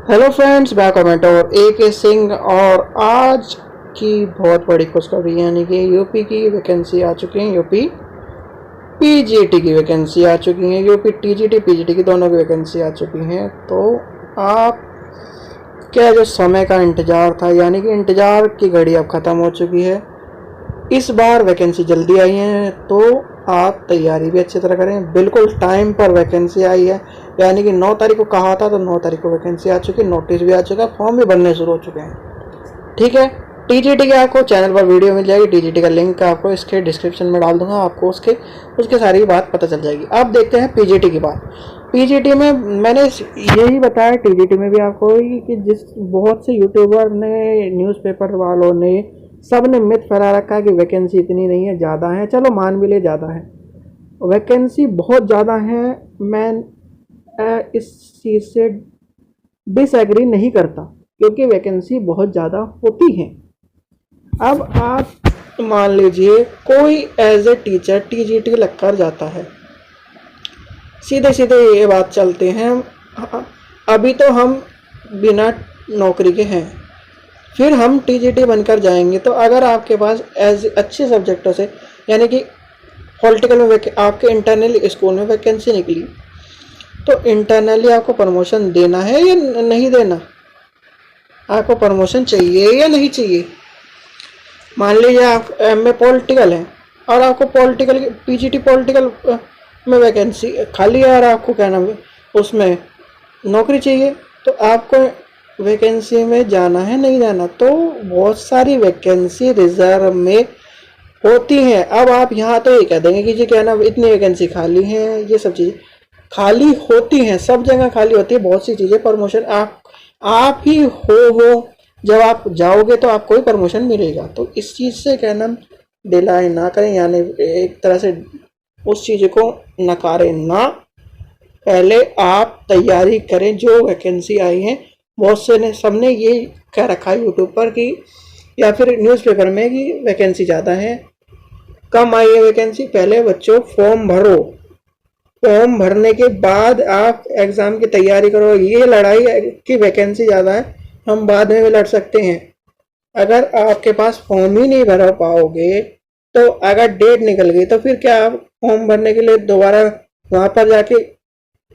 Hello friends, मैं commenter AK Singh और आज की बहुत बड़ी खुशखबरी यानी कि यूपी की वैकेंसी आ चुकी है। यूपी PGT की वैकेंसी आ चुकी है। यूपी TGT PGT की दोनों की वैकेंसी आ चुकी हैं। तो आप क्या जो समय का इंतज़ार था यानी कि इंतज़ार की घड़ी अब ख़त्म हो चुकी है। इस बार वैकेंसी जल्दी आई है तो आप तैयारी भी अच्छी तरह करें। बिल्कुल टाइम पर वैकेंसी आई है यानी कि 9 तारीख को कहा था तो 9 तारीख को वैकेंसी आ चुकी है। नोटिस भी आ चुका है, फॉर्म भी भरने शुरू हो चुके हैं। ठीक है, TGT के आपको चैनल पर वीडियो मिल जाएगी। TGT का लिंक आपको इसके डिस्क्रिप्शन में डाल दूंगा, आपको उसके सारी बात पता चल जाएगी। अब देखते हैं PGT की बात। PGT में मैंने यही बताया, TGT में भी आपको कि जिस बहुत से यूट्यूबर ने, न्यूज़पेपर वालों ने, सब ने मिथ फैला रखा है कि वैकेंसी इतनी नहीं है, ज़्यादा है। चलो मान भी ले ज़्यादा है, वैकेंसी बहुत ज़्यादा है। मैं इस चीज़ से डिसएग्री नहीं करता क्योंकि वैकेंसी बहुत ज़्यादा होती हैं। अब आप मान लीजिए कोई एज ए टीचर TGT लग कर जाता है, सीधे सीधे ये बात चलते हैं। अभी तो हम बिना नौकरी के हैं, फिर हम TGT बनकर जाएंगे। तो अगर आपके पास एज अच्छे सब्जेक्टों से यानी कि पॉलिटिकल में आपके इंटरनल स्कूल में वैकेंसी निकली तो इंटरनली आपको प्रमोशन देना है या नहीं देना, आपको प्रमोशन चाहिए या नहीं चाहिए। मान लीजिए आप MA पॉलिटिकल है और आपको पॉलिटिकल PGT पॉलिटिकल में वैकेंसी खाली है और आपको क्या नाम है उसमें नौकरी चाहिए, तो आपको वैकेंसी में जाना है नहीं जाना। तो बहुत सारी वैकेंसी रिजर्व में होती हैं। अब आप यहाँ तो ये कह देंगे कि जी क्या ना इतनी वैकेंसी खाली हैं, ये सब चीज़ें खाली होती हैं, सब जगह खाली होती है। बहुत सी चीज़ें प्रमोशन आप ही हो जब आप जाओगे तो आपको ही प्रमोशन मिलेगा। तो इस चीज़ से कहना डिलाई ना करें, यानी एक तरह से उस चीज़ को नकारें ना। पहले आप तैयारी करें। जो वैकेंसी आई है बहुत से ने सबने ये कह रखा है यूट्यूब पर कि या फिर न्यूज़पेपर में कि वैकेंसी ज़्यादा है, कम आई है वैकेंसी। पहले बच्चों फॉर्म भरो, फॉर्म भरने के बाद आप एग्ज़ाम की तैयारी करो। ये लड़ाई की वैकेंसी ज़्यादा है, हम बाद में भी लड़ सकते हैं। अगर आपके पास फॉर्म ही नहीं भर पाओगे तो अगर डेट निकल गई तो फिर क्या आप फॉर्म भरने के लिए दोबारा वहाँ पर जाके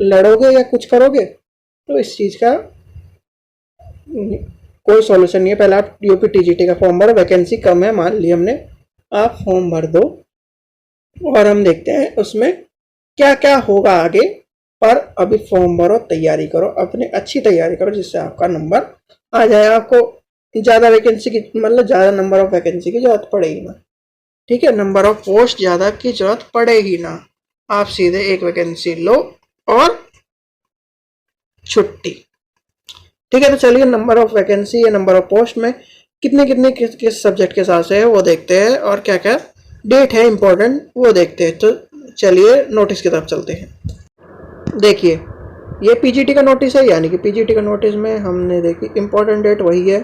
लड़ोगे या कुछ करोगे? तो इस चीज़ का कोई सॉल्यूशन नहीं है। पहले आप यूपी TGT का फॉर्म भरो। वैकेंसी कम है मान ली हमने, आप फॉर्म भर दो और हम देखते हैं उसमें क्या क्या होगा आगे। पर अभी फॉर्म भरो, तैयारी करो, अपनी अच्छी तैयारी करो जिससे आपका नंबर आ जाए। आपको ज़्यादा वैकेंसी की मतलब ज़्यादा नंबर ऑफ वैकेंसी की ज़रूरत पड़ेगी ना। ठीक है, नंबर ऑफ पोस्ट ज़्यादा की ज़रूरत पड़ेगी ना। आप सीधे एक वैकेंसी लो और छुट्टी। ठीक है, तो चलिए नंबर ऑफ वैकेंसी या नंबर ऑफ पोस्ट में कितने कितने किस सब्जेक्ट के हिसाब से है वो देखते हैं और क्या क्या डेट है इम्पोर्टेंट वो देखते हैं। तो चलिए नोटिस की तरफ चलते हैं। देखिए ये PGT का नोटिस है, यानी कि PGT का नोटिस में हमने देखी इम्पोर्टेंट डेट वही है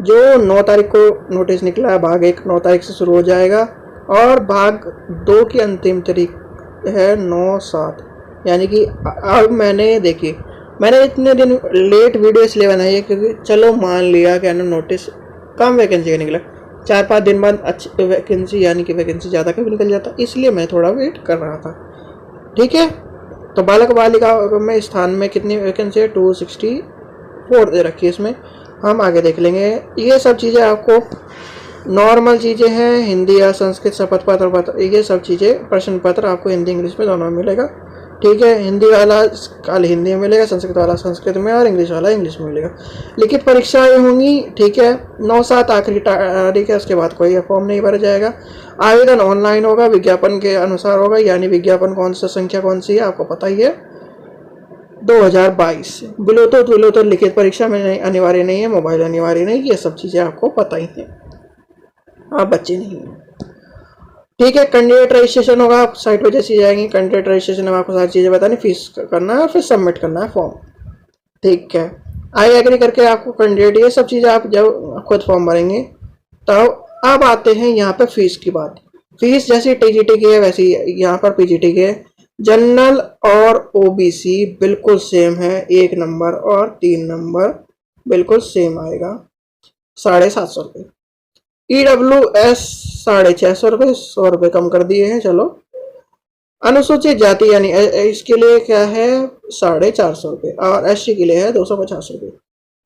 जो 9 तारीख को नोटिस निकला है। भाग 1 9 तारीख से शुरू हो जाएगा और भाग 2 की अंतिम तारीख है 9/7। यानी कि अब मैंने इतने दिन लेट वीडियो इसलिए बनाई है क्योंकि चलो मान लिया क्या ना नोटिस कम वैकेंसी का निकला, 4-5 दिन बाद अच्छी वैकेंसी यानी कि वैकेंसी ज़्यादा कभी निकल जाता, इसलिए मैं थोड़ा वेट कर रहा था। ठीक है, तो बालक बालिका में स्थान में कितनी वैकेंसी है? 264 दे रखी है इसमें, हम आगे देख लेंगे। ये सब चीज़ें आपको नॉर्मल चीज़ें हैं। हिंदी या संस्कृत शपथ पत्र ये सब चीज़ें, प्रश्न पत्र आपको हिंदी इंग्लिश में दोनों में मिलेगा। ठीक है, हिंदी वाला कल हिंदी में मिलेगा, संस्कृत वाला संस्कृत में और इंग्लिश वाला इंग्लिश में मिलेगा। लिखित परीक्षाएं होंगी। ठीक है, 9/7 आखिरी तारीख है, उसके बाद कोई फॉर्म नहीं भरा जाएगा। आवेदन ऑनलाइन होगा, विज्ञापन के अनुसार होगा। यानी विज्ञापन कौन सा संख्या कौन सी है आपको पता ही है, 2022। ब्लूटूथ लिखित परीक्षा में अनिवार्य नहीं है, मोबाइल अनिवार्य नहीं, ये सब चीज़ें आपको पता ही है, आप बच्चे नहीं हैं। ठीक है, कैंडिडेट रजिस्ट्रेशन होगा, आप साइट पर जैसी जाएंगे कैंडिडेट रजिस्ट्रेशन में आपको सारी चीज़ें बतानी, फीस करना है और फिर सबमिट करना है फॉर्म। ठीक है, आई एग्री करके आपको कैंडिडेट ये सब चीज़ें आप जब खुद फॉर्म भरेंगे तो अब आते हैं यहाँ पे फीस की बात। फीस जैसी TGT की है वैसी यहाँ पर PGT की है। जनरल और ओबीसी बिल्कुल सेम है, 1 नंबर और 3 नंबर बिल्कुल सेम आएगा, 750 रुपये। EWS 650 रुपये, 100 रुपये कम कर दिए हैं। चलो, अनुसूचित जाति यानी इसके लिए क्या है 450 रुपये और SC के लिए है 250 रुपये।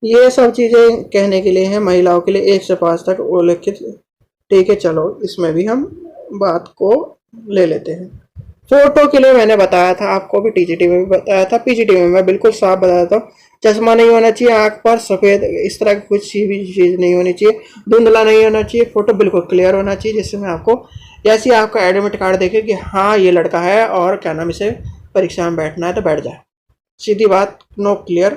ये सब चीज़ें कहने के लिए है महिलाओं के लिए 1 से 5 तक उल्लेखित। ठीक है, चलो इसमें भी हम बात को ले लेते हैं। फोटो के लिए मैंने बताया था आपको, भी TGT में भी बताया था, PGT में मैं बिल्कुल साफ बताया था। चश्मा नहीं होना चाहिए, आंख पर सफ़ेद इस तरह की कुछ भी चीज़ नहीं होनी चाहिए, धुंधला नहीं होना चाहिए, फोटो बिल्कुल क्लियर होना चाहिए, जिससे मैं आपको जैसे आपका एडमिट कार्ड देखे कि हाँ ये लड़का है और क्या नाम इसे परीक्षा में बैठना है तो बैठ जाए। सीधी बात, नो क्लियर।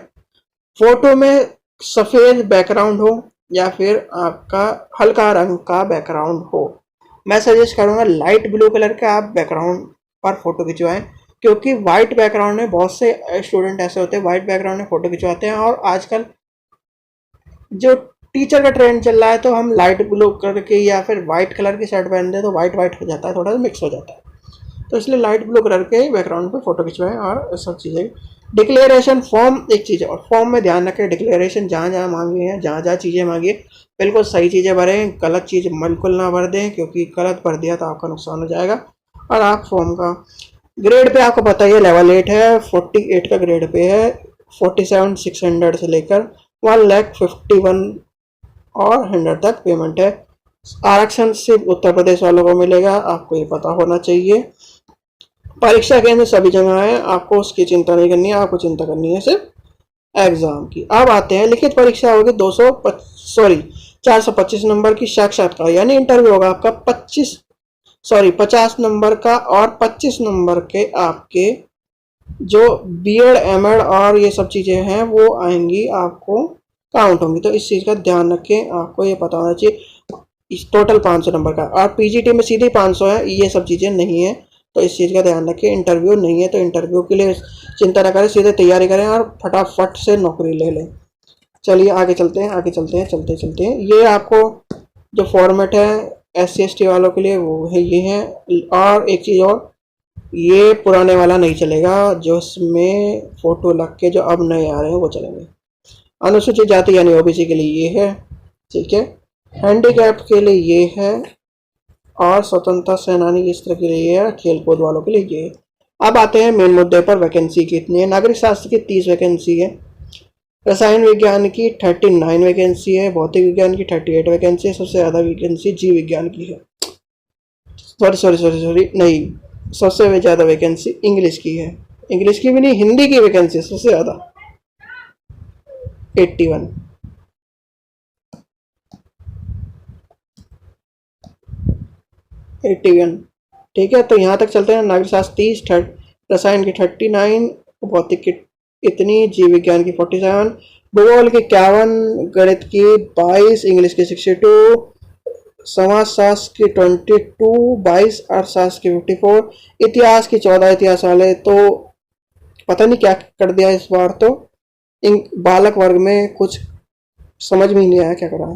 फोटो में सफ़ेद बैकग्राउंड हो या फिर आपका हल्का रंग का बैकग्राउंड हो। मैं सजेस्ट करूँगा लाइट ब्लू कलर का आप बैकग्राउंड पर फोटो खिंचवाएं, क्योंकि वाइट बैकग्राउंड में बहुत से स्टूडेंट ऐसे होते हैं वाइट बैकग्राउंड में फोटो खिंचवाते हैं, और आजकल जो टीचर का ट्रेंड चल रहा है तो हम लाइट ब्लू कलर के या फिर वाइट कलर की शर्ट पहनते हैं तो वाइट वाइट हो जाता है, थोड़ा सा मिक्स हो जाता है। तो इसलिए लाइट ब्लू कलर के बैकग्राउंड पे फोटो खिंचवाएं और सब चीज़ें। डिक्लेरेशन फॉर्म एक चीज़ है, और फॉर्म में ध्यान रखें डिक्लेरेशन जहाँ जहाँ मांगी हैं, जहाँ जहाँ चीज़ें मांगी है बिल्कुल सही चीज़ें भरें, गलत चीज़ बिल्कुल ना भर दें, क्योंकि गलत भर दिया तो आपका नुकसान हो जाएगा। और आप फॉर्म का ग्रेड पे आपको पता ही है, लेवल 8 है, 48 का ग्रेड पे है, 47,600 से लेकर 1,51,000 और 100 तक पेमेंट है। आरक्षण सिर्फ उत्तर प्रदेश वालों को मिलेगा, आपको ये पता होना चाहिए। परीक्षा केंद्र सभी जगह है, आपको उसकी चिंता नहीं करनी है, आपको चिंता करनी है सिर्फ एग्जाम की। अब आते हैं लिखित परीक्षा होगी 425 नंबर की, साक्षात्कार यानी इंटरव्यू होगा आपका 50 नंबर का, और 25 नंबर के आपके जो BEd MAd और ये सब चीज़ें हैं वो आएंगी, आपको काउंट होंगी। तो इस चीज़ का ध्यान रखें, आपको ये पता होना चाहिए। इस टोटल 500 नंबर का, और PGT में सीधे 500 है, ये सब चीज़ें नहीं है, तो इस चीज़ का ध्यान रखें। इंटरव्यू नहीं है तो इंटरव्यू के लिए चिंता न करें, सीधे तैयारी करें और फटाफट से नौकरी ले लें। चलिए आगे चलते हैं, चलते हैं। ये आपको जो फॉर्मेट है SC ST वालों के लिए वो है, ये है। और एक चीज़ और, ये पुराने वाला नहीं चलेगा, जो इसमें फ़ोटो लग के जो अब नए आ रहे हैं वो चलेंगे। अनुसूचित जाति यानी OBC के लिए ये है, ठीक है। हैंडीकैप के लिए ये है, और स्वतंत्रता सेनानी इस तरह के लिए है, खेल कूद वालों के लिए ये है। अब आते हैं मेन मुद्दे पर, वैकेंसी कितनी है। नागरिक शास्त्र की 30 वैकेंसी है, रसायन विज्ञान की 39 वैकेंसी है, भौतिक विज्ञान की 38 वैकेंसी है, सबसे ज़्यादा वैकेंसी जीव विज्ञान की है। सॉरी नहीं, सबसे ज़्यादा वैकेंसी इंग्लिश की है। इंग्लिश की भी नहीं, हिंदी की वैकेंसी सबसे ज़्यादा 81। ठीक है, तो यहाँ तक चलते हैं। नागरिक शास्त्र 30, रसायन की 39, भौतिक की इतनी, जीव विज्ञान की 47, भूगोल की 51, गणित की 22, इंग्लिश की 62, समाजशास्त्र की 22, 22, अर्थशास्त्र की 54, इतिहास की 14। इतिहास वाले तो पता नहीं क्या कर दिया इस बार, तो बालक वर्ग में कुछ समझ में ही नहीं आया क्या करा।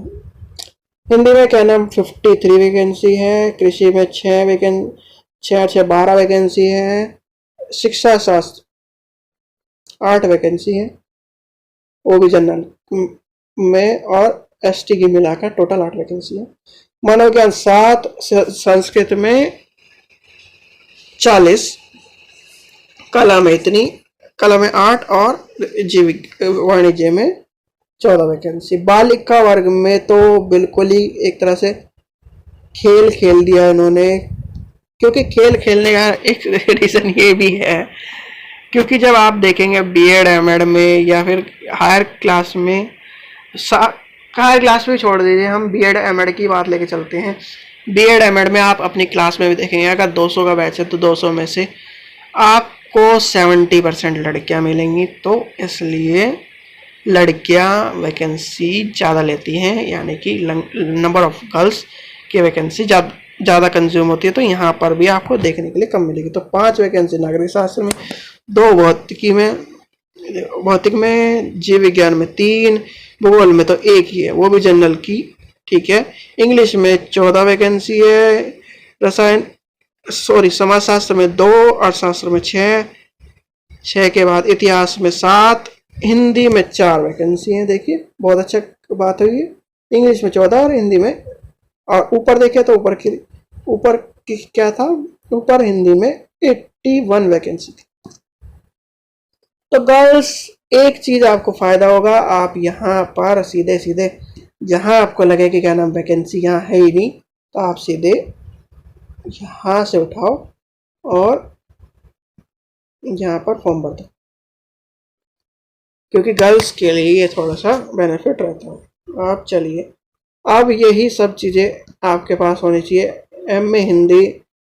हिंदी में क्या नाम 53 वैकेंसी है, कृषि में 12 वैकेंसी है, शिक्षा शास्त्र 8 वैकेंसी है, वो भी जनरल में, और ST की मिलाकर टोटल 8 वैकेंसी है। मनोविज्ञान 7, संस्कृत में 40, कला में इतनी, कला में 8, और वाणिज्य में 14 वैकेंसी। बालिका वर्ग में तो बिल्कुल ही एक तरह से खेल दिया इन्होंने, क्योंकि खेल खेलने का एक रीज़न ये भी है, क्योंकि जब आप देखेंगे BEd MAd में या फिर हायर क्लास में, हायर क्लास में छोड़ दीजिए, हम BEd MAd की बात लेके चलते हैं। BEd MAd में आप अपनी क्लास में भी देखेंगे, अगर 200 का बैच है तो 200 में से आपको 70% लड़कियां मिलेंगी, तो इसलिए लड़कियां वैकेंसी ज़्यादा लेती हैं, यानी कि नंबर ऑफ गर्ल्स की वैकेंसी ज़्यादा कंज्यूम होती है, तो यहाँ पर भी आपको देखने के लिए कम मिलेगी। तो 5 वैकेंसी नागरिक शास्त्र में, 2 भौतिक में, जीव विज्ञान में 3, भूगोल में तो 1 ही है, वो भी जनरल की, ठीक है। इंग्लिश में 14 वैकेंसी है, रसायन सॉरी, समाजशास्त्र में 2, अर्थशास्त्र में 6, 6 के बाद इतिहास में 7, हिंदी में 4 वैकेंसी है। देखिए बहुत अच्छा बात हुई है। इंग्लिश में 14 और हिंदी में, और ऊपर देखे तो ऊपर की क्या था, ऊपर हिंदी में 81 वैकेंसी थी। तो गर्ल्स, एक चीज आपको फायदा होगा, आप यहाँ पर सीधे सीधे जहाँ आपको लगे कि क्या नाम वैकेंसी यहाँ है ही नहीं, तो आप सीधे यहाँ से उठाओ और यहाँ पर फॉर्म भर दो, क्योंकि गर्ल्स के लिए ये थोड़ा सा बेनिफिट रहता है। आप चलिए, अब यही सब चीज़ें आपके पास होनी चाहिए। एमए हिंदी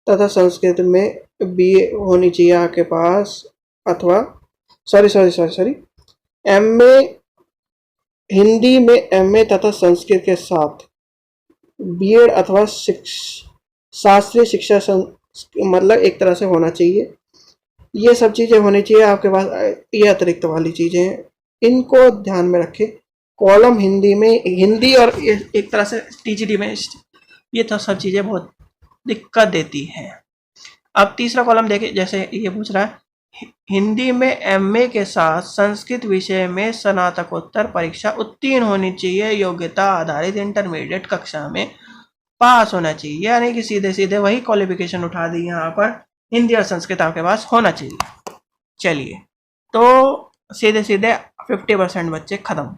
तथा संस्कृत में बीए होनी चाहिए आपके पास, अथवा सॉरी, एमए हिंदी में एमए तथा संस्कृत के साथ बीएड अथवा शास्त्रीय शिक्षा मतलब एक तरह से होना चाहिए। ये सब चीज़ें होनी चाहिए आपके पास। ये अतिरिक्त वाली चीज़ें हैं, इनको ध्यान में रखें। कॉलम हिंदी में, हिंदी और एक तरह से टीजीटी में ये तो सब चीज़ें बहुत दिक्कत देती हैं। अब तीसरा कॉलम देखें, जैसे ये पूछ रहा है हिंदी में एमए के साथ संस्कृत विषय में स्नातकोत्तर परीक्षा उत्तीर्ण होनी चाहिए, योग्यता आधारित इंटरमीडिएट कक्षा में पास होना चाहिए। यानी कि सीधे सीधे वही क्वालिफिकेशन उठा दी यहाँ पर, हिंदी और संस्कृत आपके पास होना चाहिए। चलिए, तो सीधे सीधे 50% बच्चे खत्म।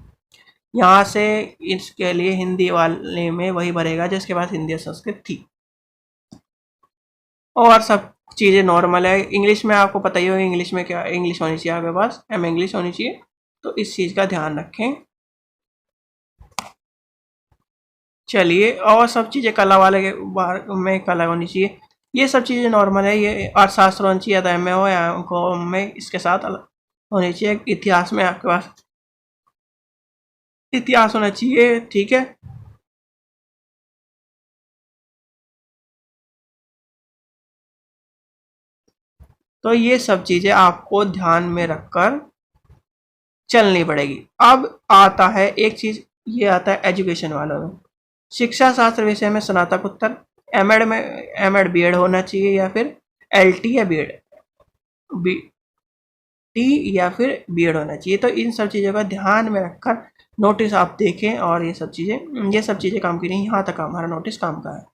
यहाँ से इसके लिए हिंदी वाले में वही भरेगा जिसके पास हिंदी और संस्कृत थी, और सब चीज़ें नॉर्मल है। इंग्लिश में आपको पता ही होगा, इंग्लिश में क्या, इंग्लिश होनी चाहिए आपके पास, एम इंग्लिश होनी चाहिए, तो इस चीज़ का ध्यान रखें। चलिए, और सब चीज़ें कला वाले के बार में कला होनी चाहिए, ये सब चीज़ें नॉर्मल है। ये अर्थशास्त्र होनी चाहिए, एम ए हो या को में इसके साथ होनी चाहिए। इतिहास में आपके पास इतिहास होना चाहिए, ठीक है। तो ये सब चीज़ें आपको ध्यान में रखकर चलनी पड़ेगी। अब आता है एक चीज़, ये आता है एजुकेशन वालों में। शिक्षा शास्त्र विषय में स्नातकोत्तर, एमएड में एमएड बीएड होना चाहिए, या फिर एलटी या बीएड टी या फिर बीएड होना चाहिए। तो इन सब चीज़ों का ध्यान में रखकर नोटिस आप देखें, और ये सब चीज़ें काम की नहीं, यहाँ तक हमारा नोटिस काम का है।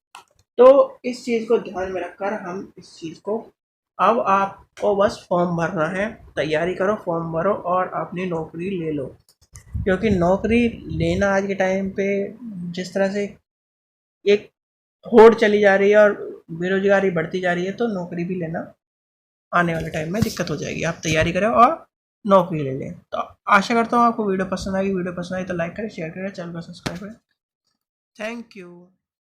तो इस चीज़ को ध्यान में रखकर हम इस चीज़ को, अब आपको बस फॉर्म भरना है, तैयारी करो, फॉर्म भरो और अपनी नौकरी ले लो। क्योंकि नौकरी लेना आज के टाइम पे जिस तरह से एक होड़ चली जा रही है और बेरोजगारी बढ़ती जा रही है, तो नौकरी भी लेना आने वाले टाइम में दिक्कत हो जाएगी। आप तैयारी करें और नौकरी ले लें। तो आशा करता हूँ आपको वीडियो पसंद आएगी। वीडियो पसंद आई तो लाइक करें, शेयर करें, चैनल को सब्सक्राइब करें। Thank you.